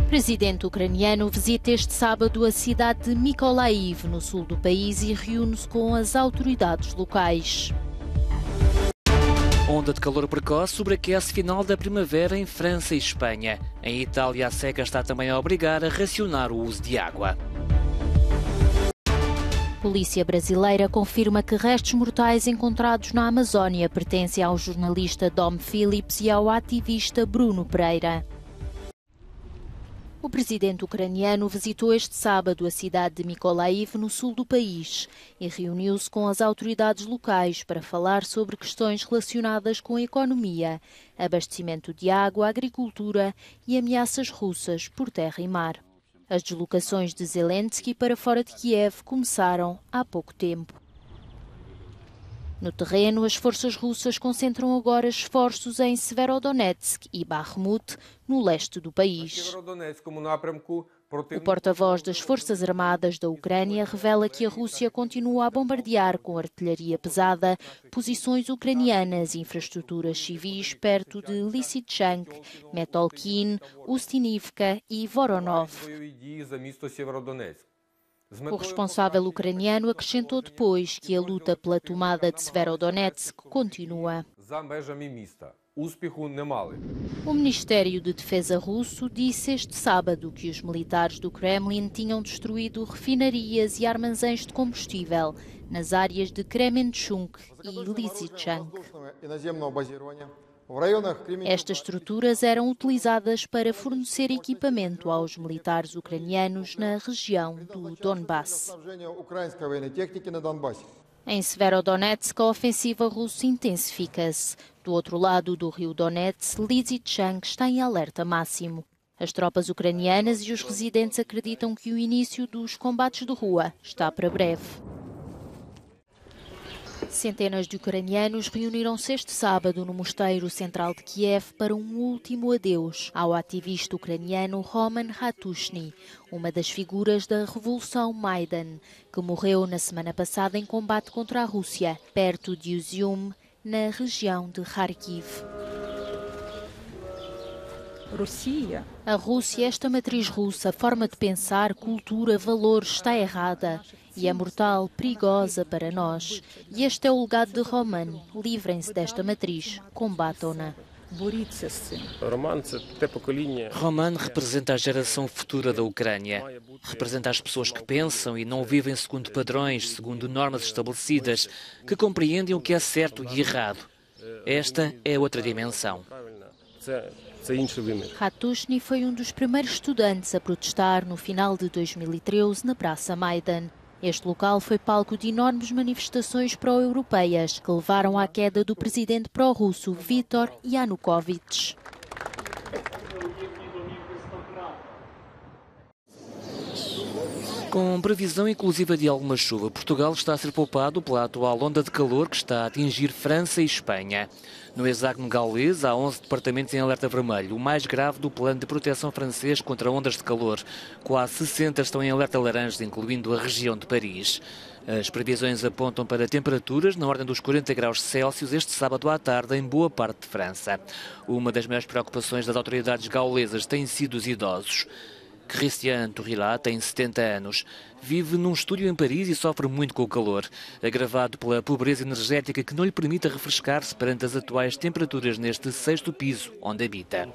presidente ucraniano visita este sábado a cidade de Mykolaiv, no sul do país, e reúne-se com as autoridades locais. Onda de calor precoce sobreaquece final da primavera em França e Espanha. Em Itália, a seca está também a obrigar a racionar o uso de água. Polícia brasileira confirma que restos mortais encontrados na Amazónia pertencem ao jornalista Dom Phillips e ao ativista Bruno Pereira. O presidente ucraniano visitou este sábado a cidade de Mykolaiv, no sul do país, e reuniu-se com as autoridades locais para falar sobre questões relacionadas com a economia, abastecimento de água, agricultura e ameaças russas por terra e mar. As deslocações de Zelensky para fora de Kiev começaram há pouco tempo. No terreno, as forças russas concentram agora esforços em Severodonetsk e Bakhmut, no leste do país. O porta-voz das Forças Armadas da Ucrânia revela que a Rússia continua a bombardear com artilharia pesada posições ucranianas e infraestruturas civis perto de Lysychansk, Metolkin, Ustinivka e Voronov. O responsável ucraniano acrescentou depois que a luta pela tomada de Severodonetsk continua. O Ministério de Defesa russo disse este sábado que os militares do Kremlin tinham destruído refinarias e armazéns de combustível nas áreas de Kremenchuk e Lysychansk. Estas estruturas eram utilizadas para fornecer equipamento aos militares ucranianos na região do Donbass. Em Severodonetsk, a ofensiva russa intensifica-se. Do outro lado do rio Donetsk, Lysychansk está em alerta máximo. As tropas ucranianas e os residentes acreditam que o início dos combates de rua está para breve. Centenas de ucranianos reuniram-se este sábado no Mosteiro Central de Kiev para um último adeus ao ativista ucraniano Roman Ratushny, uma das figuras da Revolução Maidan, que morreu na semana passada em combate contra a Rússia, perto de Izium, na região de Kharkiv. A Rússia, esta matriz russa, forma de pensar, cultura, valores, está errada e é mortal, perigosa para nós. E este é o legado de Roman. Livrem-se desta matriz, combatam-na. Roman representa a geração futura da Ucrânia. Representa as pessoas que pensam e não vivem segundo padrões, segundo normas estabelecidas, que compreendem o que é certo e errado. Esta é outra dimensão. Ratushny foi um dos primeiros estudantes a protestar no final de 2013 na Praça Maidan. Este local foi palco de enormes manifestações pró-europeias que levaram à queda do presidente pró-russo Viktor Yanukovych. Com previsão inclusiva de alguma chuva, Portugal está a ser poupado pela atual onda de calor que está a atingir França e Espanha. No hexágono gaulês há 11 departamentos em alerta vermelho, o mais grave do plano de proteção francês contra ondas de calor. Quase 60 estão em alerta laranja, incluindo a região de Paris. As previsões apontam para temperaturas na ordem dos 40 graus Celsius este sábado à tarde em boa parte de França. Uma das maiores preocupações das autoridades gaulesas tem sido os idosos. Christian Tourila tem 70 anos. Vive num estúdio em Paris e sofre muito com o calor, agravado pela pobreza energética que não lhe permite refrescar-se perante as atuais temperaturas neste 6º piso onde habita.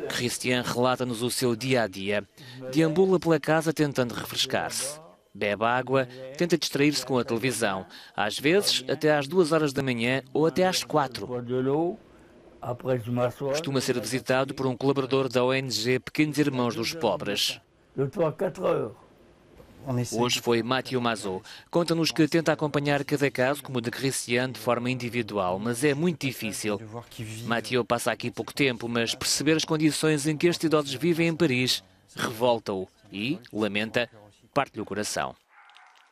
Christian relata-nos o seu dia-a-dia. Deambula pela casa tentando refrescar-se. Bebe água, tenta distrair-se com a televisão. Às vezes, até às 2 horas da manhã ou até às 4. Costuma ser visitado por um colaborador da ONG Pequenos Irmãos dos Pobres. Hoje foi Mathieu Mazot. Conta-nos que tenta acompanhar cada caso, como o de Christian, de forma individual, mas é muito difícil. Mathieu passa aqui pouco tempo, mas perceber as condições em que estes idosos vivem em Paris revolta-o e, lamenta, parte-lhe o coração.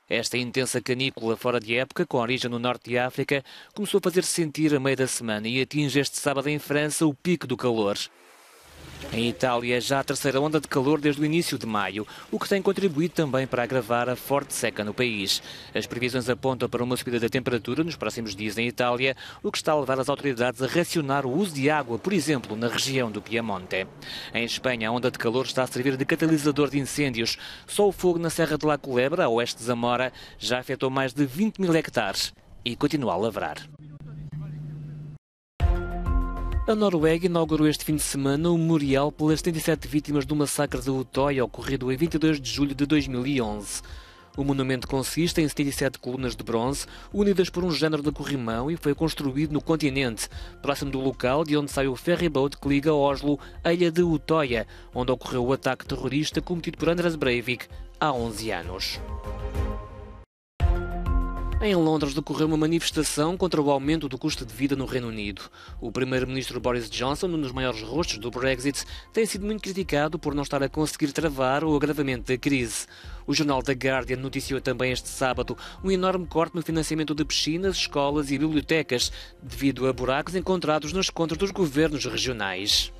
Esta intensa canícula fora de época, com origem no norte de África, começou a fazer-se sentir a meio da semana e atinge este sábado em França o pico do calor. Em Itália, já a terceira onda de calor desde o início de maio, o que tem contribuído também para agravar a forte seca no país. As previsões apontam para uma subida da temperatura nos próximos dias em Itália, o que está a levar as autoridades a racionar o uso de água, por exemplo, na região do Piemonte. Em Espanha, a onda de calor está a servir de catalisador de incêndios. Só o fogo na Serra de la Culebra, a oeste de Zamora, já afetou mais de 20 mil hectares e continua a lavrar. A Noruega inaugurou este fim de semana o memorial pelas 77 vítimas do massacre de Utoya, ocorrido em 22 de julho de 2011. O monumento consiste em 77 colunas de bronze, unidas por um género de corrimão, e foi construído no continente, próximo do local de onde sai o ferryboat que liga Oslo à ilha de Utoya, onde ocorreu o ataque terrorista cometido por Anders Breivik há 11 anos. Em Londres decorreu uma manifestação contra o aumento do custo de vida no Reino Unido. O primeiro-ministro Boris Johnson, um dos maiores rostos do Brexit, tem sido muito criticado por não estar a conseguir travar o agravamento da crise. O jornal The Guardian noticiou também este sábado um enorme corte no financiamento de piscinas, escolas e bibliotecas, devido a buracos encontrados nas contas dos governos regionais.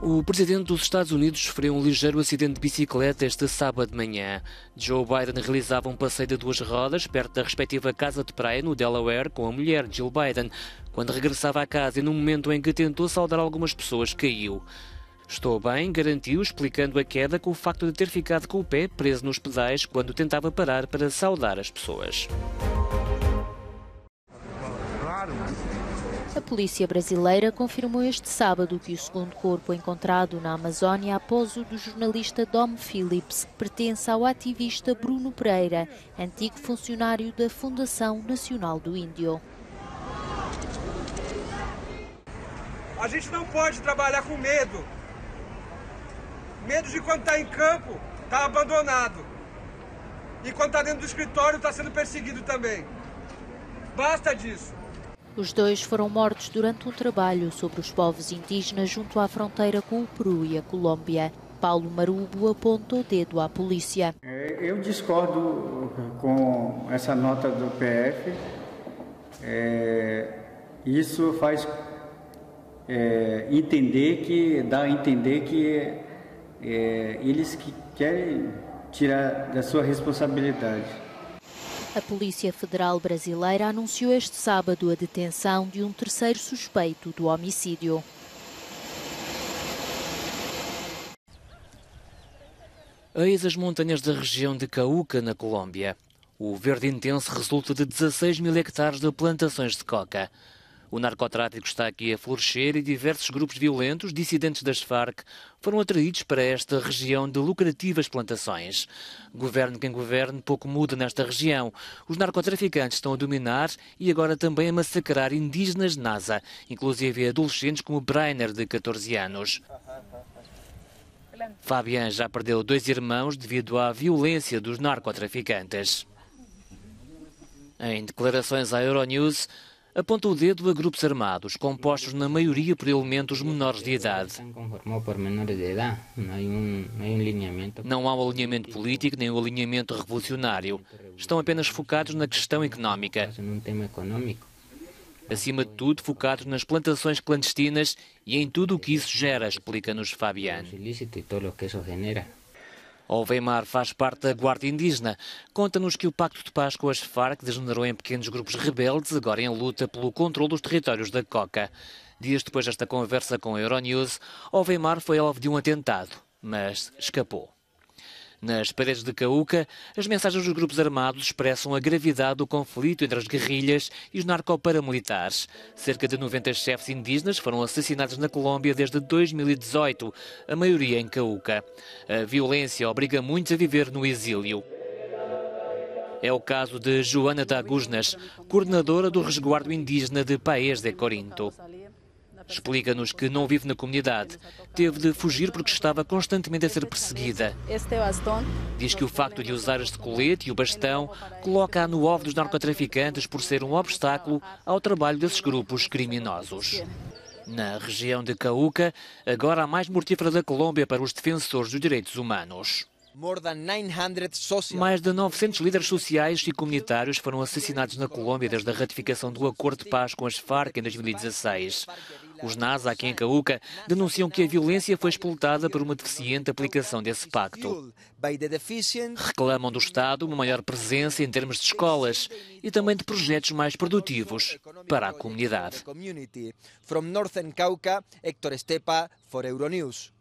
O presidente dos Estados Unidos sofreu um ligeiro acidente de bicicleta este sábado de manhã. Joe Biden realizava um passeio de 2 rodas perto da respectiva casa de praia no Delaware com a mulher, Jill Biden. Quando regressava à casa e no momento em que tentou saudar algumas pessoas, caiu. Estou bem, garantiu, explicando a queda com o facto de ter ficado com o pé preso nos pedais quando tentava parar para saudar as pessoas. A polícia brasileira confirmou este sábado que o segundo corpo encontrado na Amazónia após o do jornalista Dom Phillips, que pertence ao ativista Bruno Pereira, antigo funcionário da Fundação Nacional do Índio. A gente não pode trabalhar com medo. Medo de quando está em campo, está abandonado. E quando está dentro do escritório, está sendo perseguido também. Basta disso. Os dois foram mortos durante um trabalho sobre os povos indígenas junto à fronteira com o Peru e a Colômbia. Paulo Marubo aponta o dedo à polícia. Eu discordo com essa nota do PF. Isso faz dá a entender que eles que querem tirar da sua responsabilidade. A Polícia Federal Brasileira anunciou este sábado a detenção de um terceiro suspeito do homicídio. Eis as montanhas da região de Cauca, na Colômbia. O verde intenso resulta de 16 mil hectares de plantações de coca. O narcotráfico está aqui a florescer e diversos grupos violentos, dissidentes das Farc, foram atraídos para esta região de lucrativas plantações. Governe quem governe, pouco muda nesta região. Os narcotraficantes estão a dominar e agora também a massacrar indígenas Nasa, inclusive adolescentes como Brainer, de 14 anos. Fabian já perdeu 2 irmãos devido à violência dos narcotraficantes. Em declarações à Euronews, aponta o dedo a grupos armados, compostos na maioria por elementos menores de idade. Não há um alinhamento político nem um alinhamento revolucionário. Estão apenas focados na questão económica. Acima de tudo, focados nas plantações clandestinas e em tudo o que isso gera, explica-nos Fabian. O Weimar faz parte da Guarda Indígena. Conta-nos que o pacto de paz com as Farc degenerou em pequenos grupos rebeldes, agora em luta pelo controle dos territórios da Coca. Dias depois desta conversa com a Euronews, o Weimar foi alvo de um atentado, mas escapou. Nas paredes de Cauca, as mensagens dos grupos armados expressam a gravidade do conflito entre as guerrilhas e os narcoparamilitares. Cerca de 90 chefes indígenas foram assassinados na Colômbia desde 2018, a maioria em Cauca. A violência obriga muitos a viver no exílio. É o caso de Joana Dagusnas, coordenadora do resguardo indígena de Paes de Corinto. Explica-nos que não vive na comunidade. Teve de fugir porque estava constantemente a ser perseguida. Diz que o facto de usar este colete e o bastão coloca-a no alvo dos narcotraficantes por ser um obstáculo ao trabalho desses grupos criminosos. Na região de Cauca, agora a mais mortífera da Colômbia para os defensores dos direitos humanos. Mais de 900 líderes sociais e comunitários foram assassinados na Colômbia desde a ratificação do acordo de paz com as Farc em 2016. Os NAS, aqui em Cauca, denunciam que a violência foi explotada por uma deficiente aplicação desse pacto. Reclamam do Estado uma maior presença em termos de escolas e também de projetos mais produtivos para a comunidade. From Northern Cauca, Héctor Estepa, for Euronews.